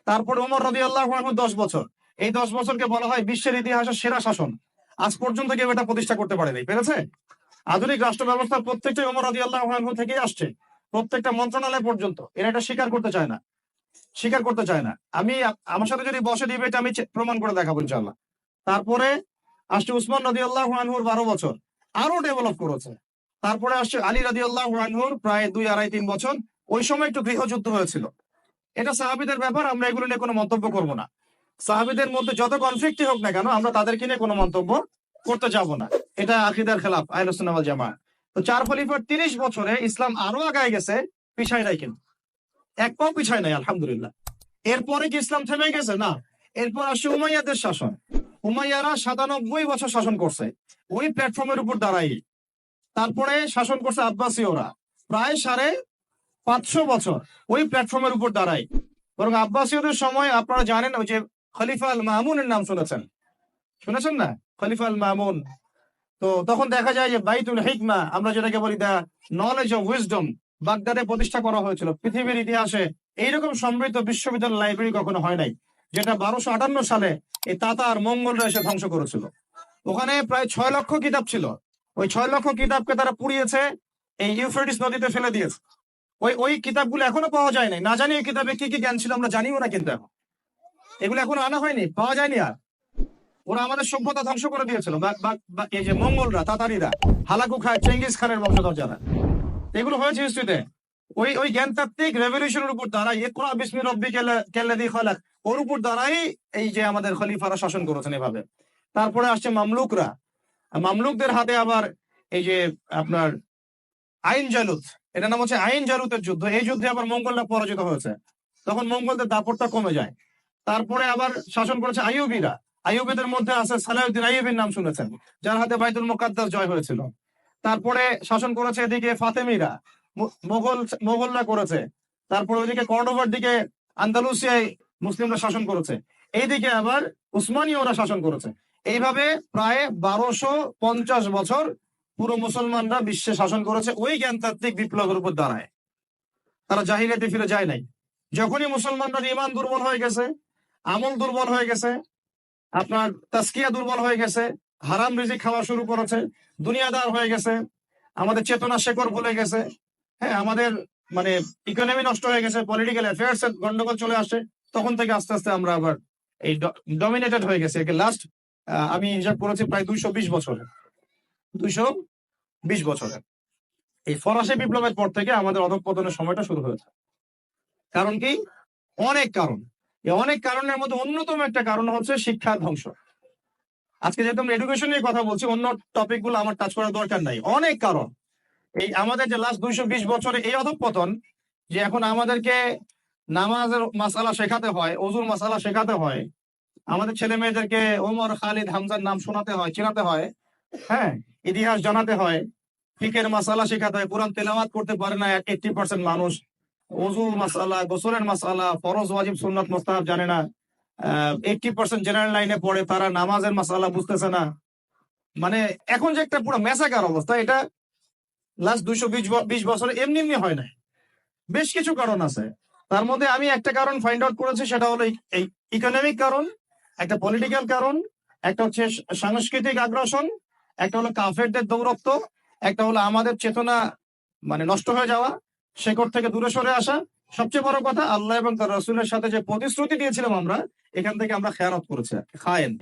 তারপরে ওমর রাদিয়াল্লাহু আনহু 10 বছর। এই 10 বছরকে বলা হয় বিশ্বের ইতিহাসের সেরা শাসন। আজ পর্যন্ত কেউ এটা প্রতিষ্ঠা করতে পারেনি, পেরেছে? আধুনিক রাষ্ট্র ব্যবস্থার প্রত্যেকটাই ওমর রাদিয়াল্লাহু আনহু থেকেই আসছে, প্রত্যেকটা মন্ত্রণালয় পর্যন্ত। এরা এটা স্বীকার করতে চায় না, স্বীকার করতে চায় না। আমি আমার সাথে যদি বসে ডিবেট, আমি প্রমাণ করে দেখাবো ইনশাআল্লাহ। তারপরে আসছে উসমান রাদিয়াল্লাহু আনহুর 12 বছর, আরো ডেভেলপ করেছে। তারপরে আসছে আলী রাদিয়াল্লাহু আনহুর প্রায় 2, 2.5, 3 বছর। ওই সময় একটু গৃহযুদ্ধ হয়েছিল। এটা সাহাবীদের ব্যাপার, আমরা এগুলো নিয়ে কোনো মন্তব্য করব না। সাহাবীদের মধ্যে যত কনফ্লিক্টই হোক না কেন, আমরা তাদেরকে নিয়ে কোনো মন্তব্য করতে যাব না। এটা আকীদার খেলাফ আহলুস সুন্নাহ ওয়াল জামাআহ। তো 4 খলিফার 30 বছরে ইসলাম আরো আগায় গেছে, পিছায় নাই কিন্তু, এক পাও পিছায় নাই আলহামদুলিল্লাহ। এরপরে কি ইসলাম থেমে গেছে? না। এরপর আসছে উমাইয়াদের শাসন। উমাইয়ারা 97 বছর শাসন করছে ওই প্ল্যাটফর্মের উপর দাঁড়াই। তারপরে শাসন করছে আব্বাসীয়রা প্রায় 550 বছর ওই প্ল্যাটফর্মের উপর দাঁড়াই। বরং আব্বাসীয়দের সময় আপনারা জানেন, ওই যে খলিফা আল মামুনের নাম শুনেছেন? শুনেছেন না? খলিফা আল মামুন। তো তখন দেখা যায় যে বাইতুল হিকমা, আমরা যেটাকে বলি দা নলেজ অফ উইজডম, বাগদাদে প্রতিষ্ঠা করা হয়েছিল। পৃথিবীর ইতিহাসে এইরকম সমৃদ্ধ বিশ্ববিদ্যালয় লাইব্রেরি কখনো হয় নাই, যেটা 1258 সালে এই তাতার মঙ্গলরা এসে ধ্বংস করেছিল। ওখানে প্রায় 6 লক্ষ কিতাব ছিল। ওই 6 লক্ষ কিতাবকে তারা পুড়িয়েছে, এই ইউফ্রেটিস নদীতে ফেলে দিয়েছে। ওই ওই কিতাবগুলো এখনো পাওয়া যায় নাই। না জানি এই কিতাবে কি কি জ্ঞান ছিল, আমরা জানিও না, কিন্তু এখন এগুলো এখনো আনা হয়নি, পাওয়া যায়নি আর। ওরা আমাদের সভ্যতা ধ্বংস করে দিয়েছিল। এই যে মঙ্গলরা, তাতারিরা, হালাকু খায়, চেঙ্গিস খানের বংশধর যারা, এগুলো হয়েছে হিস্ট্রিতে। ওই ওই জ্ঞানতাত্ত্বিক রেভলিউশনের উপর দাঁড়াই, ইকরা বিসমি রাব্বিকাল্লাযী খালাক, ওর উপর দাঁড়াই এই যে আমাদের খলিফারা শাসন করেছেন এভাবে। তারপরে আসছে মামলুকরা। মামলুকদের হাতে আবার এই যে আপনার আইন জালুত, এটা নাম হচ্ছে আইন জালুতের যুদ্ধ। এই যুদ্ধে আবার মঙ্গলরা পরাজিত হয়েছে, তখন মঙ্গলদের দাপটটা কমে যায়। তারপরে আবার শাসন করেছে আইয়ুবীরা। আইয়ুবীদের মধ্যে আছে সালাউদ্দিন আইয়ুবীর নাম শুনেছেন, যার হাতে বাইতুল মুকাদ্দাস জয় হয়েছিল। তারপরে শাসন করেছে এদিকে ফাতেমিরা, মোগলরা করেছে। তারপরে ওইদিকে কর্ডোবার দিকে আন্দালুসিয়ায় মুসলিমরা শাসন করেছে। এইদিকে আবার উসমানীয়রা শাসন করেছে। এইভাবে প্রায় 1250 বছর পুরো মুসলমানরা বিশ্বে শাসন করেছে ওই জ্ঞানতাত্ত্বিক বিপ্লবের উপর দাঁড়ায়। তারা জাহিলিয়াতে ফিরে যায় নাই। যখনই মুসলমানরা ঈমান দুর্বল হয়ে গেছে, আমল দুর্বল হয়ে গেছে, আপনার তাসকিয়া দুর্বল হয়ে গেছে, হারাম রিজিক খাওয়া শুরু করেছে, দুনিয়াদার হয়ে গেছে, আমাদের চেতনা শেকড় ভুলে গেছে, হ্যাঁ, আমাদের মানে ইকোনমি নষ্ট হয়ে গেছে, পলিটিক্যাল অ্যাফেয়ার্স এর গন্ডগোল চলে আসে, তখন থেকে আস্তে আস্তে আমরা আবার এই ডমিনেটেড হয়ে গেছে। লাস্ট আমি হিসাব করেছি প্রায় 220 বছরে, 220 বছরে এই ফরাসি বিপ্লবের পর থেকে আমাদের অধঃপতনের সময়টা শুরু হয়েছে। কারণ কি? অনেক কারণ। এই অনেক কারণের মধ্যে অন্যতম একটা কারণ হচ্ছে শিক্ষার ধ্বংস। আজকে যেহেতু আমরা এডুকেশন নিয়ে কথা বলছি, অন্য টপিক গুলো আমার টাচ করার দরকার নাই। অনেক কারণ। এই আমাদের যে লাস্ট 220 বছরে এই অধঃপতন, যে এখন আমাদেরকে নামাজের মাসালা শেখাতে হয়, ওযুর মাসালা শেখাতে হয়, আমাদের ছেলে মেয়েদেরকে ওমর, খালিদ, হামজার নাম শোনাতে হয়, চেনাতে হয়, হ্যাঁ, ইতিহাস জানাতে হয়, ফিকের মাসালা শেখাতে হয়। কোরআন তেলাওয়াত করতে পারে না 80% মানুষ। ওযুর মাসালা, গোসলের মাসালা, ফরজ, ওয়াজিব, সুন্নাত, মুস্তাহাব জানে না। 80% জেনারেল লাইনে পড়ে, তারা নামাজের মাসালা বুঝতেছে না। মানে এখন যে একটা পুরো মেসাকার অবস্থা, এটা লাস্ট 220 বছরে এমনি এমনি হয় না। বেশ কিছু কারণ আছে। তার মধ্যে আমি একটা কারণ ফাইন্ড আউট করেছি, সেটা হলো এই ইকোনমিক কারণ, একটা পলিটিক্যাল কারণ, একটা হচ্ছে সাংস্কৃতিক আগ্রাসন, একটা হলো কাফেরদের দৌরত্ব, একটা হলো আমাদের চেতনা মানে নষ্ট হয়ে যাওয়া, শেকড় থেকে দূরে সরে আসা। সবচেয়ে বড় কথা, আল্লাহ এবং তার রাসূলের সাথে যে প্রতিশ্রুতি দিয়েছিলাম আমরা, এখান থেকে আমরা খেয়ানত করেছি, খায়েন।